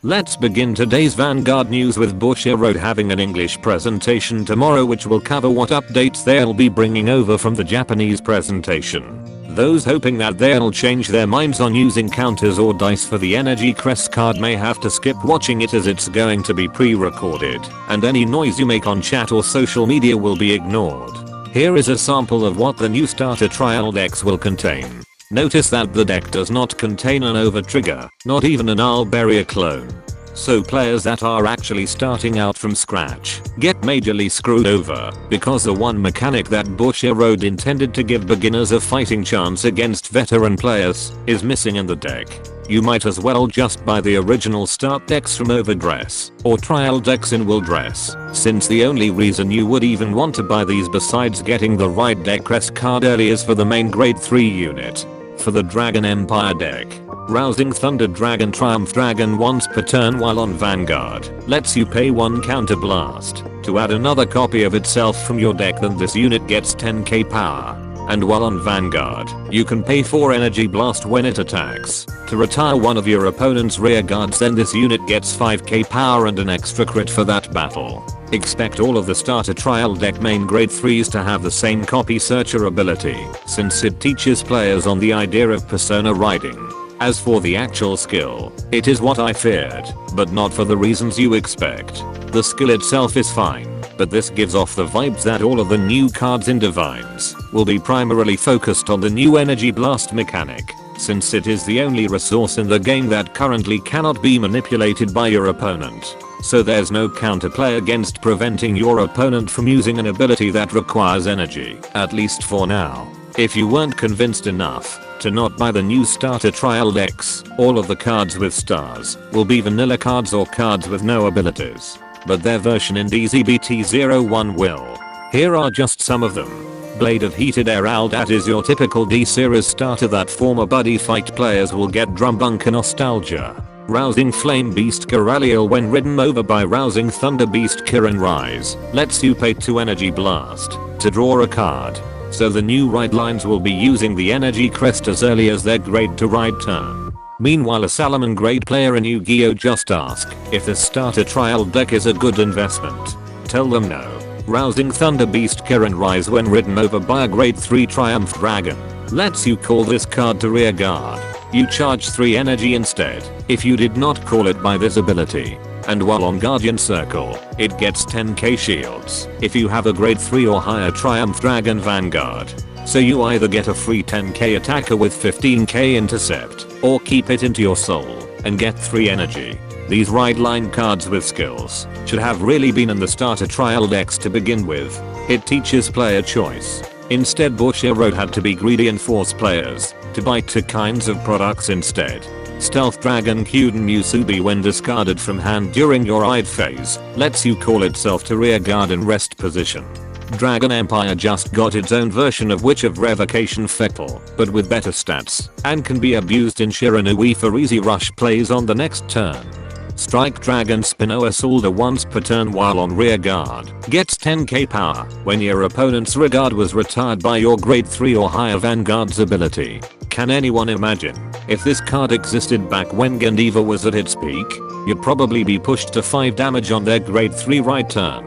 Let's begin today's Vanguard news with Bushiroad having an English presentation tomorrow which will cover what updates they'll be bringing over from the Japanese presentation. Those hoping that they'll change their minds on using counters or dice for the energy crest card may have to skip watching it as it's going to be pre-recorded, and any noise you make on chat or social media will be ignored. Here is a sample of what the new starter trial decks will contain. Notice that the deck does not contain an over trigger, not even an Alberia clone. So players that are actually starting out from scratch get majorly screwed over because the one mechanic that Bushiroad intended to give beginners a fighting chance against veteran players is missing in the deck. You might as well just buy the original start decks from Overdress or trial decks in Will Dress, since the only reason you would even want to buy these besides getting the right deck crest card early is for the main grade 3 unit. For the Dragon Empire deck, Rousing Thunder Dragon Triumph Dragon once per turn while on Vanguard lets you pay 1 counter blast to add another copy of itself from your deck, then this unit gets 10k power. And while on Vanguard, you can pay 4 energy blast when it attacks to retire one of your opponent's rear guards, then this unit gets 5k power and an extra crit for that battle. Expect all of the starter trial deck main grade 3s to have the same copy searcher ability, since it teaches players on the idea of persona riding. As for the actual skill, it is what I feared, but not for the reasons you expect. The skill itself is fine, but this gives off the vibes that all of the new cards in DivineZ will be primarily focused on the new energy blast mechanic, since it is the only resource in the game that currently cannot be manipulated by your opponent. So there's no counterplay against preventing your opponent from using an ability that requires energy, at least for now. If you weren't convinced enough to not buy the new starter trial decks, all of the cards with stars will be vanilla cards or cards with no abilities, but their version in DZBT01 will. Here are just some of them. Blade of Heated Air that is your typical D-series starter that former buddy fight players will get Drumbunker nostalgia. Rousing Flame Beast Coralliel when ridden over by Rousing Thunder Beast Kirin Rise lets you pay 2 energy blast to draw a card. So the new ride lines will be using the energy crest as early as their grade to ride turn. Meanwhile, a Salomon grade player in Yu-Gi-Oh just ask if the starter trial deck is a good investment. Tell them no. Rousing Thunder Beast Kirin Rise when ridden over by a grade 3 Triumph Dragon lets you call this card to rear guard. You charge 3 energy instead if you did not call it by this ability. And while on Guardian Circle, it gets 10k shields if you have a grade 3 or higher Triumph Dragon Vanguard. So you either get a free 10k attacker with 15k intercept, or keep it into your soul and get 3 energy. These ride line cards with skills should have really been in the starter trial decks to begin with. It teaches player choice. Instead, Bushiroad had to be greedy and force players to buy 2 kinds of products instead. Stealth Dragon Kyuden Musubi when discarded from hand during your ride phase lets you call itself to rear guard and rest position. Dragon Empire just got its own version of Witch of Revocation Fettle, but with better stats, and can be abused in Shiranui for easy rush plays on the next turn. Strike Dragon Spinoa Solder once per turn while on rear guard gets 10k power when your opponent's rear guard was retired by your grade 3 or higher Vanguard's ability. Can anyone imagine if this card existed back when Gandiva was at its peak? You'd probably be pushed to 5 damage on their grade 3 right turn.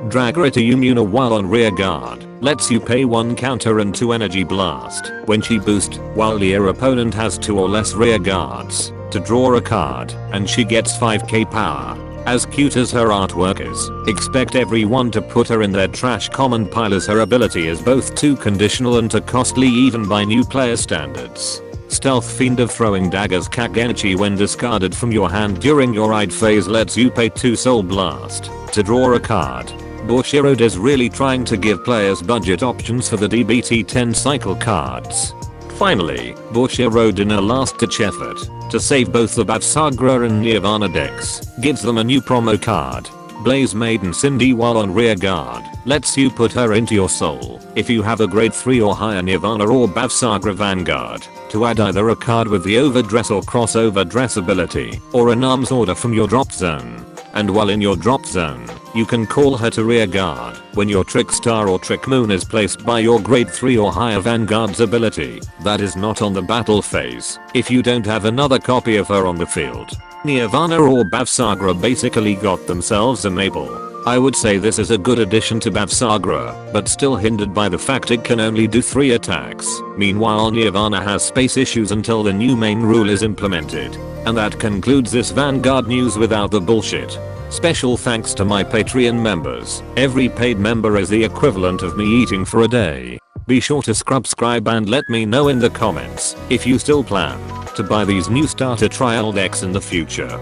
Dragarita Yumuna while on rear guard lets you pay 1 counter and 2 energy blast when she boosts while your opponent has 2 or less rear guards to draw a card, and she gets 5k power. As cute as her artwork is, expect everyone to put her in their trash common pile as her ability is both too conditional and too costly even by new player standards. Stealth Fiend of Throwing Daggers Kagenichi when discarded from your hand during your ride phase lets you pay 2 soul blast to draw a card. Bushiroad is really trying to give players budget options for the DBT10 cycle cards. Finally, Bushiroad in a last-ditch effort to save both the Bavsagra and Nirvana decks gives them a new promo card. Blaze Maiden Cindy while on rear guard lets you put her into your soul if you have a grade 3 or higher Nirvana or Bavsagra Vanguard to add either a card with the overdress or crossover dress ability or an arms order from your drop zone. And while in your drop zone, you can call her to rear guard when your Trick Star or Trick Moon is placed by your grade 3 or higher Vanguard's ability that is not on the battle phase if you don't have another copy of her on the field. Nirvana or Bhavsagra basically got themselves a Mabel. I would say this is a good addition to Bhavsagra, but still hindered by the fact it can only do 3 attacks. Meanwhile Nirvana has space issues until the new main rule is implemented. And that concludes this Vanguard news without the bullshit. Special thanks to my Patreon members. Every paid member is the equivalent of me eating for a day. Be sure to subscribe and let me know in the comments if you still plan to buy these new starter trial decks in the future.